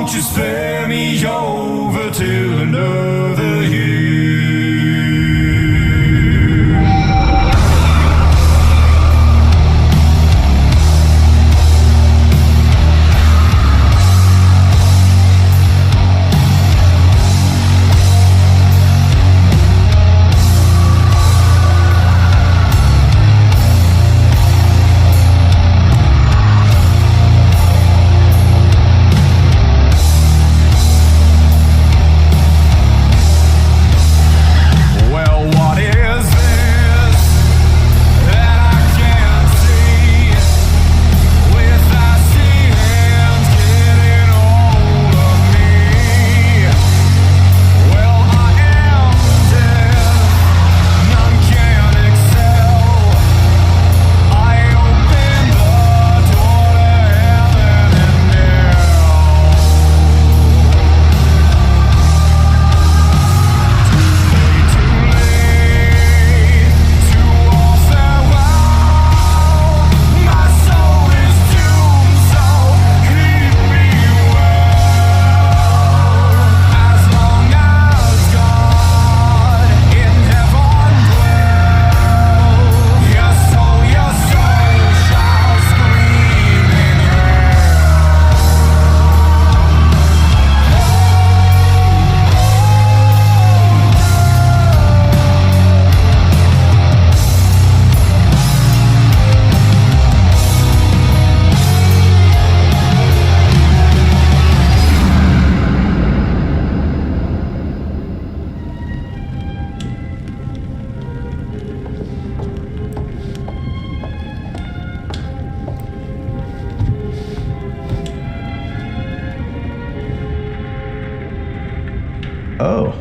won't you spare me over till another year? Oh,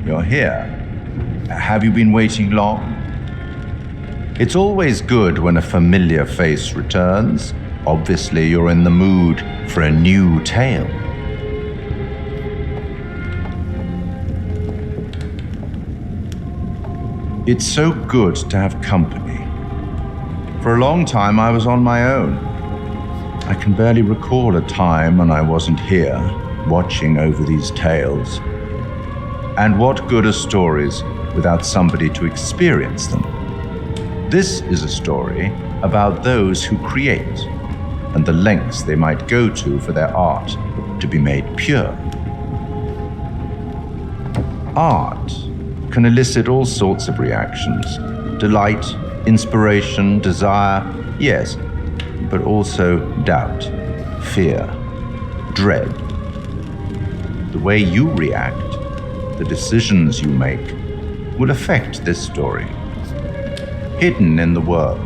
you're here. Have you been waiting long? It's always good when a familiar face returns. Obviously, you're in the mood for a new tale. It's so good to have company. For a long time, I was on my own. I can barely recall a time when I wasn't here, watching over these tales. And what good are stories without somebody to experience them? This is a story about those who create and the lengths they might go to for their art to be made pure. Art can elicit all sorts of reactions: delight, inspiration, desire, yes, but also doubt, fear, dread. The way you react, the decisions you make, will affect this story. Hidden in the world,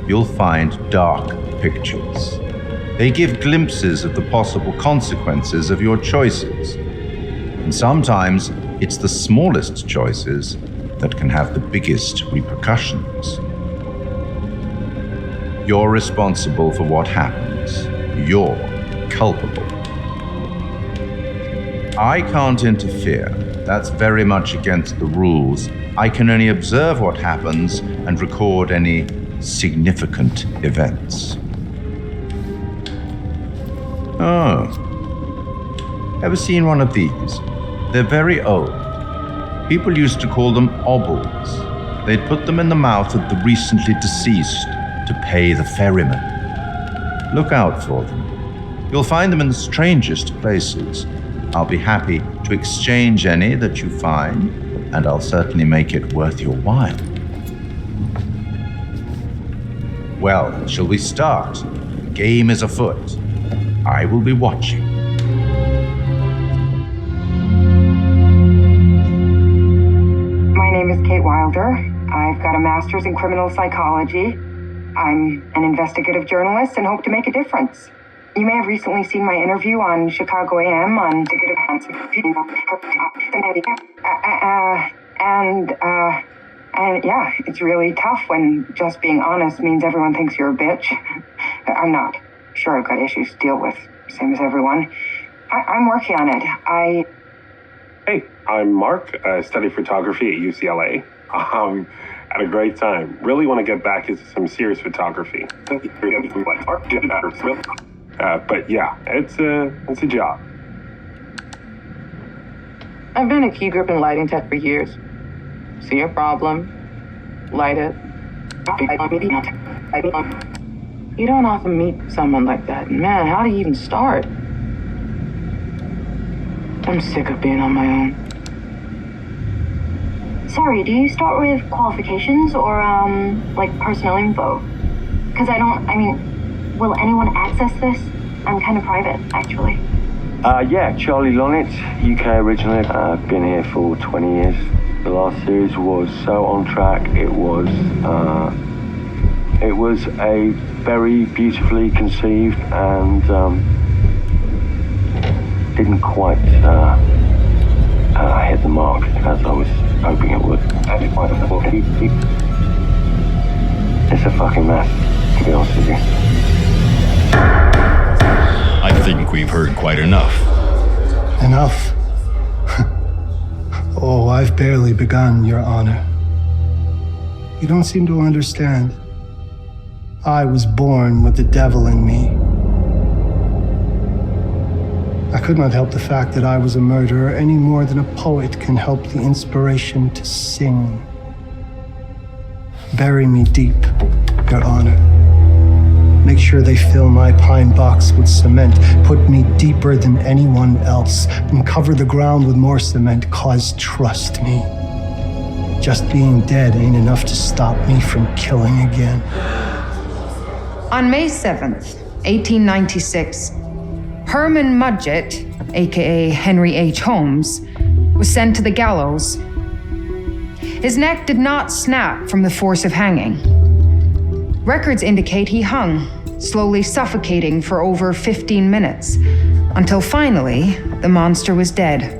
you'll find dark pictures. They give glimpses of the possible consequences of your choices. And sometimes it's the smallest choices that can have the biggest repercussions. You're responsible for what happens. You're culpable. I can't interfere. That's very much against the rules. I can only observe what happens and record any significant events. Oh. Ever seen one of these? They're very old. People used to call them obols. They'd put them in the mouth of the recently deceased to pay the ferryman. Look out for them. You'll find them in the strangest places. I'll be happy to exchange any that you find, and I'll certainly make it worth your while. Well, shall we start? The game is afoot. I will be watching. My name is Kate Wilder. I've got a master's in criminal psychology. I'm an investigative journalist and hope to make a difference. You may have recently seen my interview on Chicago AM on and yeah, it's really tough when just being honest means everyone thinks you're a bitch. I'm not. Sure, I've got issues to deal with, same as everyone. I'm working on it. Hey, I'm Mark. I study photography at UCLA. Had a great time. Really want to get back into some serious photography. But yeah, it's a job. I've been a key grip in lighting tech for years. See a problem, light it. You don't often meet someone like that. Man, how do you even start? I'm sick of being on my own. Sorry, do you start with qualifications or, like personnel info? Because will anyone access this? I'm kind of private, actually. Yeah, Charlie Lonitz, UK originally. I've been here for 20 years. The last series was so on track. It was a very beautifully conceived and didn't quite hit the mark as I was hoping it would. It's a fucking mess, to be honest with you. I think we've heard quite enough. Enough? Oh, I've barely begun, Your Honor. You don't seem to understand. I was born with the devil in me. I could not help the fact that I was a murderer any more than a poet can help the inspiration to sing. Bury me deep, Your Honor. Make sure they fill my pine box with cement. Put me deeper than anyone else and cover the ground with more cement, 'cause trust me, just being dead ain't enough to stop me from killing again. On May 7th, 1896, Herman Mudgett, aka Henry H. Holmes, was sent to the gallows. His neck did not snap from the force of hanging. Records indicate he hung, slowly suffocating for over 15 minutes, until finally, the monster was dead.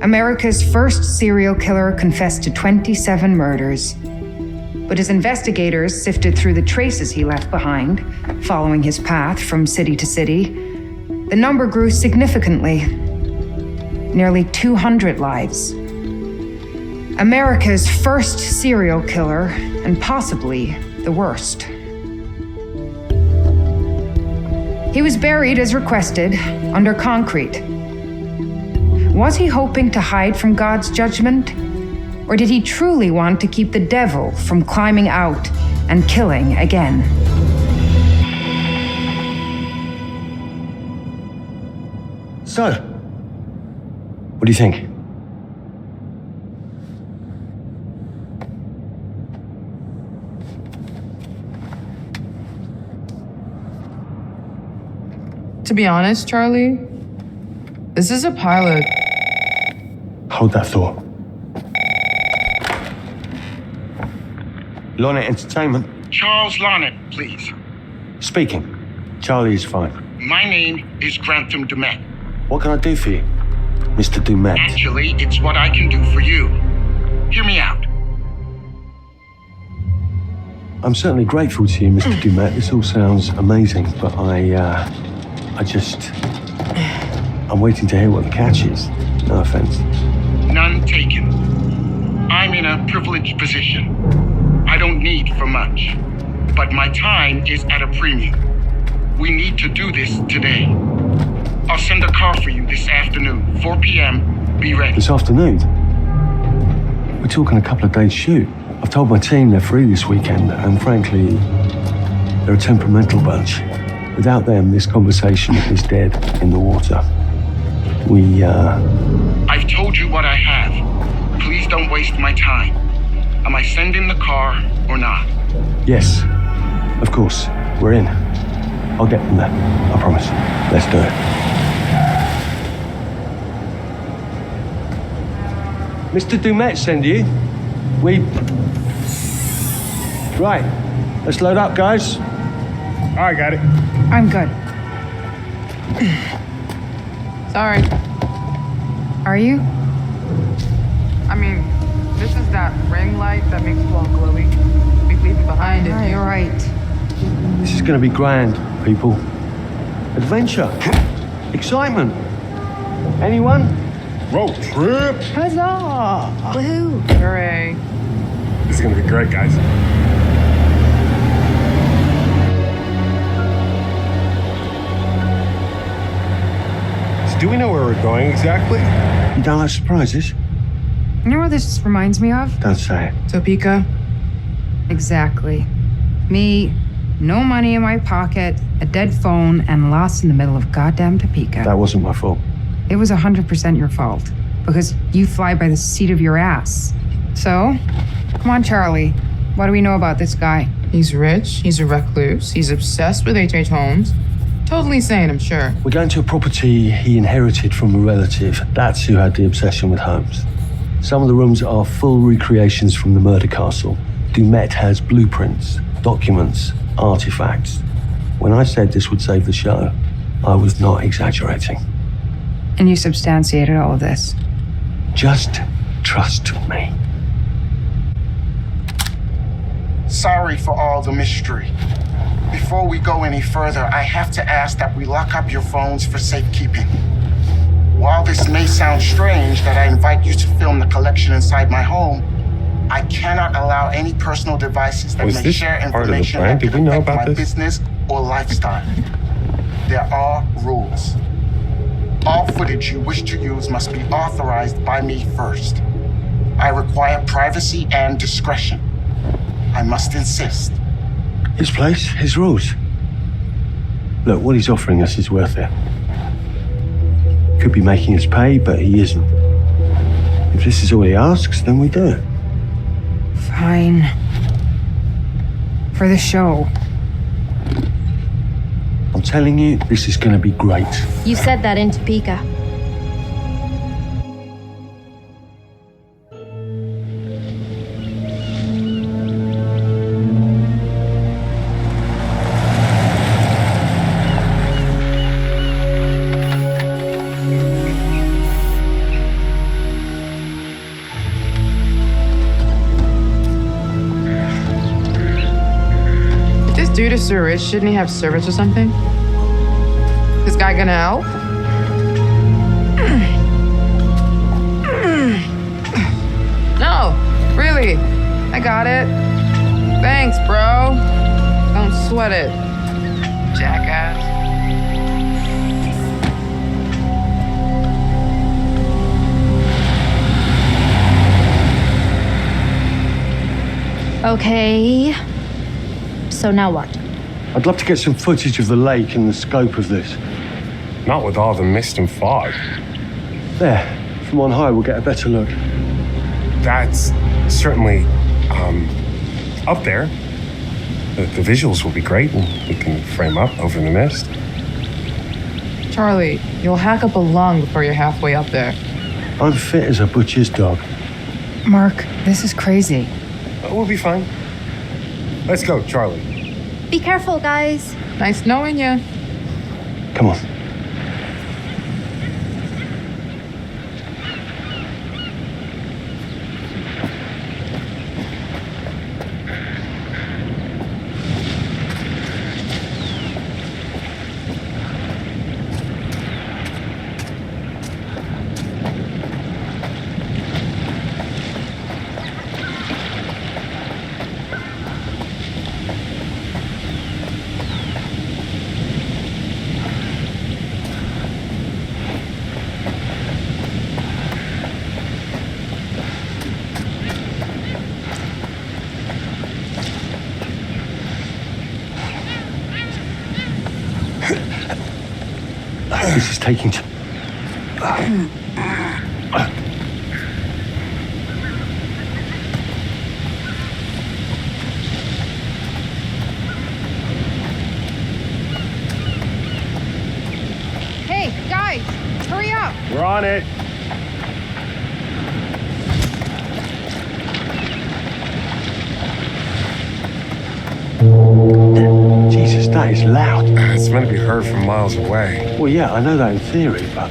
America's first serial killer confessed to 27 murders. But as investigators sifted through the traces he left behind, following his path from city to city, the number grew significantly. Nearly 200 lives. America's first serial killer, and possibly the worst. He was buried as requested, under concrete. Was he hoping to hide from God's judgment? Or did he truly want to keep the devil from climbing out and killing again? So, what do you think? To be honest, Charlie, this is a pilot. Hold that thought. Lonnet Entertainment. Charles Lonnet, please. Speaking. Charlie is fine. My name is Grantham Dumet. What can I do for you, Mr. Dumet? Actually, it's what I can do for you. Hear me out. I'm certainly grateful to you, Mr. Dumet. This all sounds amazing, but I'm waiting to hear what the catch is. No offense. None taken. I'm in a privileged position. I don't need for much, but my time is at a premium. We need to do this today. I'll send a car for you this afternoon, 4 p.m. Be ready. This afternoon? We're talking a couple of days shoot. I've told my team they're free this weekend, and frankly, they're a temperamental bunch. Without them, this conversation is dead in the water. I've told you what I have. Please don't waste my time. Am I sending the car or not? Yes, of course. We're in. I'll get them there. I promise. Let's do it. Mr. Dumet send you. Right. Let's load up, guys. All right, got it. I'm good. Sorry. Are you? I mean, this is that ring light that makes you all glowy. We leave it behind if you... You're right. This is going to be grand, people. Adventure. Excitement. Anyone? Road trip. Huzzah! Woohoo! Hooray. This is gonna be great, guys. Do we know where we're going exactly? You don't like surprises? You know what this reminds me of? Don't say it. Topeka? Exactly. Me, no money in my pocket, a dead phone, and lost in the middle of goddamn Topeka. That wasn't my fault. It was 100% your fault. Because you fly by the seat of your ass. So, come on, Charlie. What do we know about this guy? He's rich, he's a recluse, he's obsessed with H.H. Holmes. Totally sane, I'm sure. We're going to a property he inherited from a relative. That's who had the obsession with Holmes. Some of the rooms are full recreations from the murder castle. Dumet has blueprints, documents, artifacts. When I said this would save the show, I was not exaggerating. And you substantiated all of this. Just trust me. Sorry for all the mystery. Before we go any further, I have to ask that we lock up your phones for safekeeping. While this may sound strange that I invite you to film the collection inside my home, I cannot allow any personal devices that may share information that could affect my business or lifestyle. There are rules. All footage you wish to use must be authorized by me first. I require privacy and discretion. I must insist. His place, his rules. Look, what he's offering us is worth it. Could be making us pay, but he isn't. If this is all he asks, then we do it. Fine. For the show. I'm telling you, this is going to be great. You said that in Topeka. Dude is so rich, shouldn't he have servants or something? This guy gonna help? No, really. I got it. Thanks, bro. Don't sweat it, jackass. Okay. So now what? I'd love to get some footage of the lake and the scope of this. Not with all the mist and fog. There, from on high, we'll get a better look. That's certainly, up there. The visuals will be great, and we can frame up over the mist. Charlie, you'll hack up a lung before you're halfway up there. I'm fit as a butcher's dog. Mark, this is crazy. We'll be fine. Let's go, Charlie. Be careful, guys. Nice knowing you. Come on. This is taking time. Hey, guys, hurry up. We're on it. Jesus, that is loud. It's meant to be heard from miles away. Well, yeah, I know that in theory, but...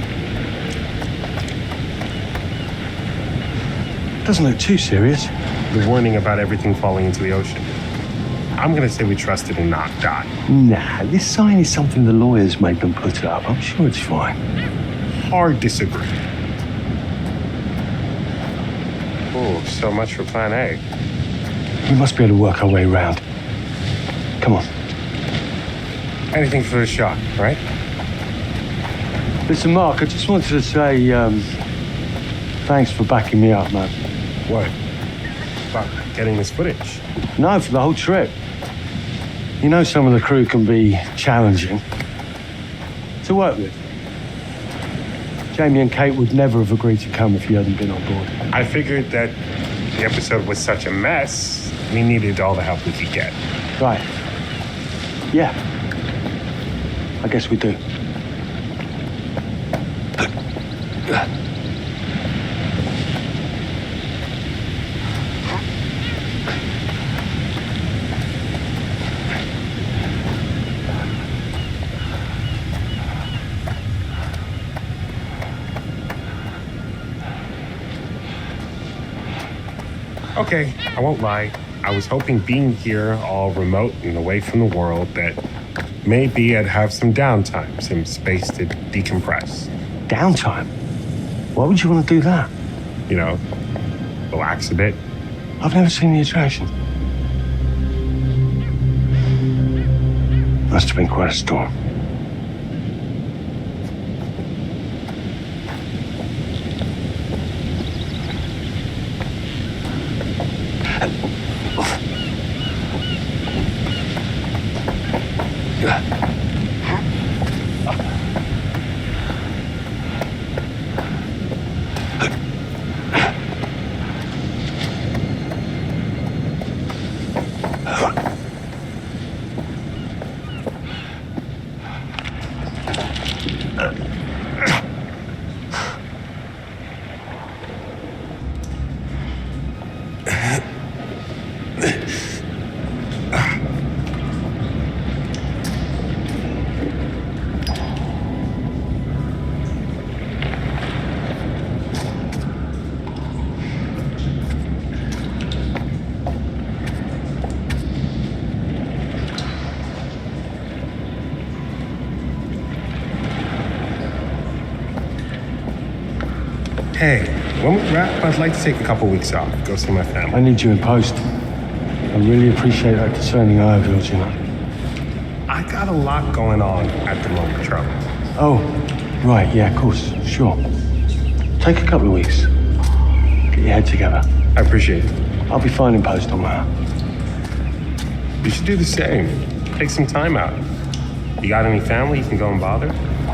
it doesn't look too serious. The warning about everything falling into the ocean. I'm gonna say we trust it and not die. Nah, this sign is something the lawyers made them put up. I'm sure it's fine. Hard disagree. Oh, so much for plan A. We must be able to work our way around. Come on. Anything for a shot, right? Listen, Mark, I just wanted to say thanks for backing me up, man. What? About getting this footage? No, for the whole trip. You know some of the crew can be challenging to work with. Jamie and Kate would never have agreed to come if you hadn't been on board. I figured that the episode was such a mess, we needed all the help we could get. Right. Yeah. I guess we do. Okay, I won't lie. I was hoping being here all remote and away from the world that maybe I'd have some downtime, some space to decompress. Downtime? Why would you want to do that? You know, relax a bit. I've never seen the attraction. Must have been quite a storm. Hey, when we wrap, I'd like to take a couple weeks off, go see my family. I need you in post. I really appreciate that discerning eye of yours, you know. I got a lot going on at the moment, Charlie. Oh, right, yeah, of course, sure. Take a couple of weeks. Get your head together. I appreciate it. I'll be fine in post on that. You should do the same. Take some time out. You got any family you can go and bother?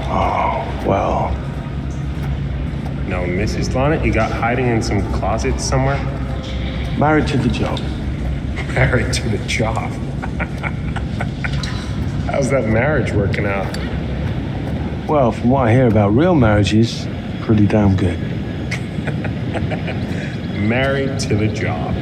Oh, well. No Mrs. Lonnet you got hiding in some closet somewhere? Married to the job. Married to the job? How's that marriage working out? Well, from what I hear about real marriages, pretty damn good. Married to the job.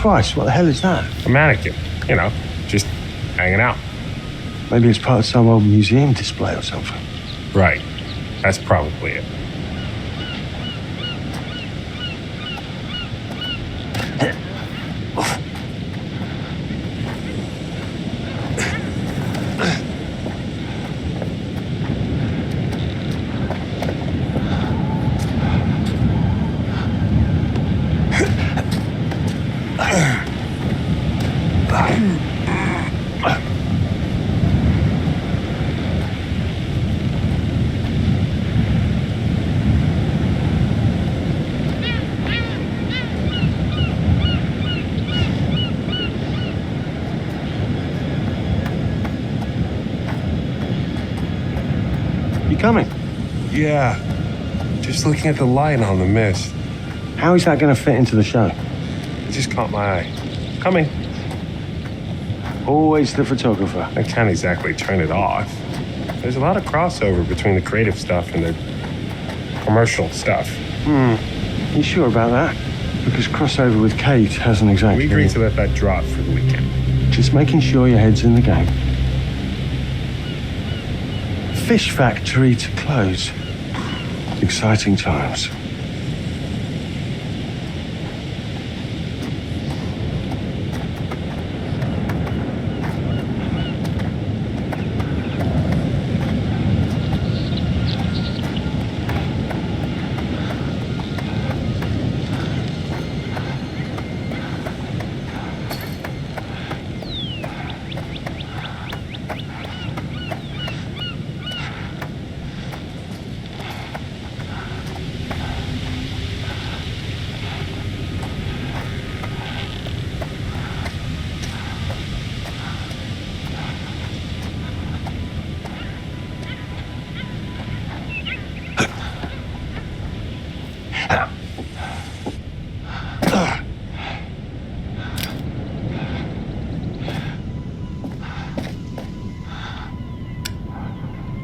Christ, what the hell is that? A mannequin, you know, just hanging out. Maybe it's part of some old museum display or something. Right. That's probably it. Coming? Yeah. Just looking at the light on the mist. How is that going to fit into the show? It just caught my eye. Coming. Always the photographer. I can't exactly turn it off. There's a lot of crossover between the creative stuff and the commercial stuff. You sure about that? Because crossover with Kate hasn't exactly... We agreed to let that drop for the weekend. Just making sure your head's in the game. Fish factory to close. Exciting times.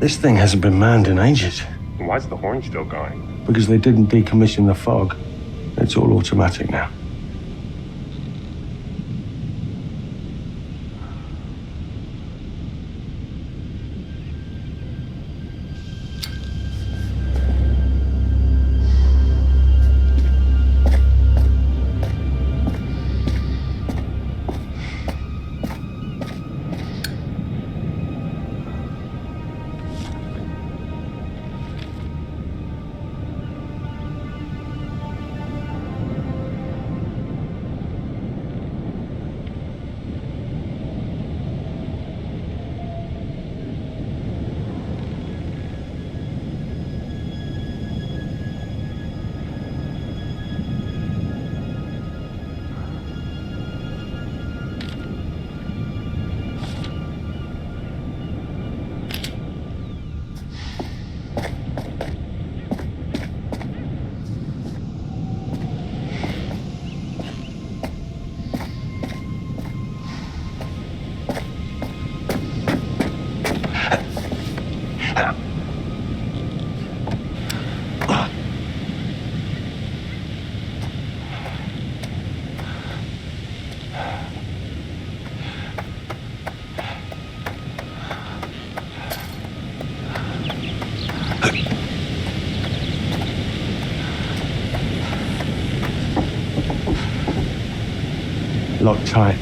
This thing hasn't been manned in ages. Why's the horn still going? Because they didn't decommission the fog. It's all automatic now. Locked tight.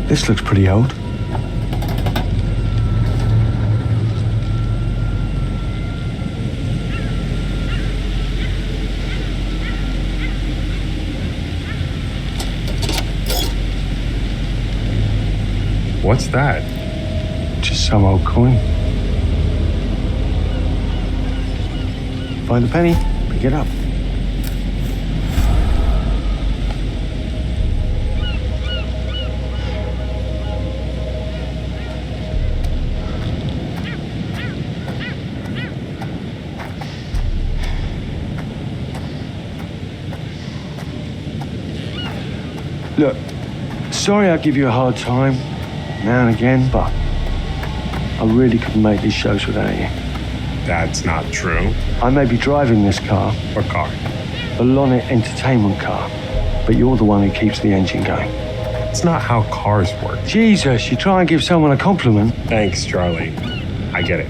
This looks pretty old. What's that? Just some old coin. Find a penny, pick it up. Look, sorry I give you a hard time now and again, but I really couldn't make these shows without you. That's not true. I may be driving this car, What car? a Lonnet entertainment car, but you're the one who keeps the engine going. It's not how cars work. Jesus, you try and give someone a compliment. Thanks, Charlie. I get it.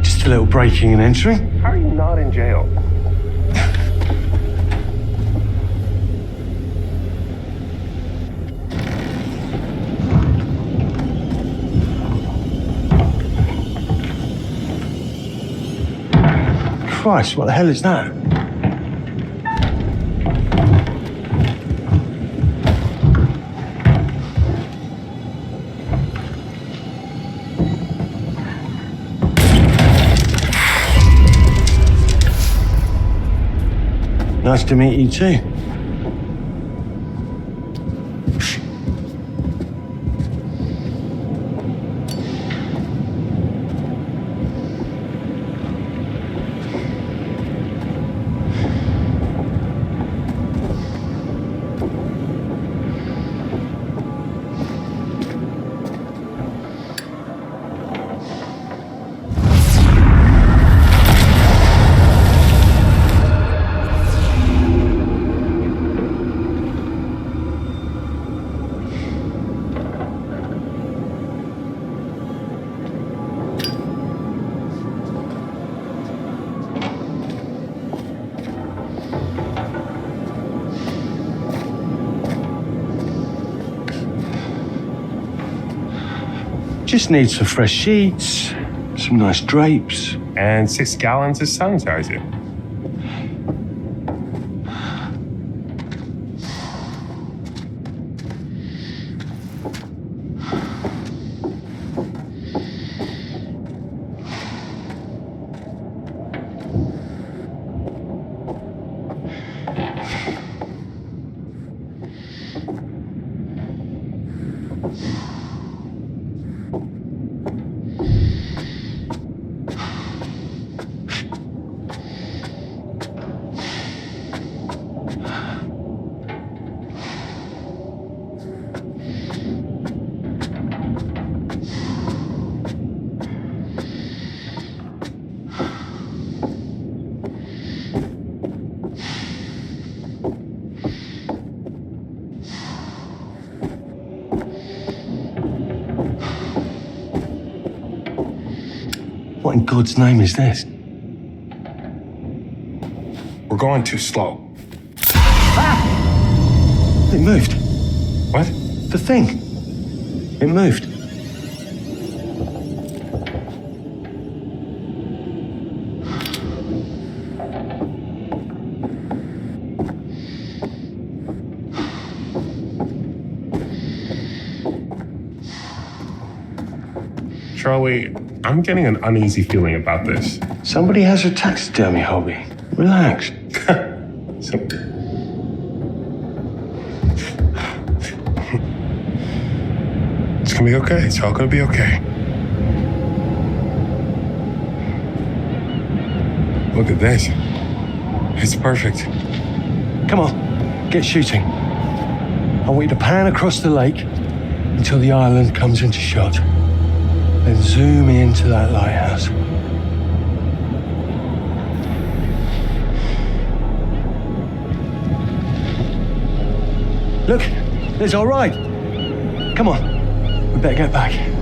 Just a little breaking and entering. How are you not in jail? Christ, what the hell is that? Nice to meet you too. Just need some fresh sheets, some nice drapes. And 6 gallons of sanitizer. What in God's name is this? We're going too slow. It moved. What? The thing. It moved. Charlie, I'm getting an uneasy feeling about this. Somebody has a taxidermy hobby. Relax. So, it's gonna be okay. It's all gonna be okay. Look at this. It's perfect. Come on, get shooting. I want you to pan across the lake until the island comes into shot. Then zoom into that lighthouse. Look, it's all right. Come on, we better get back.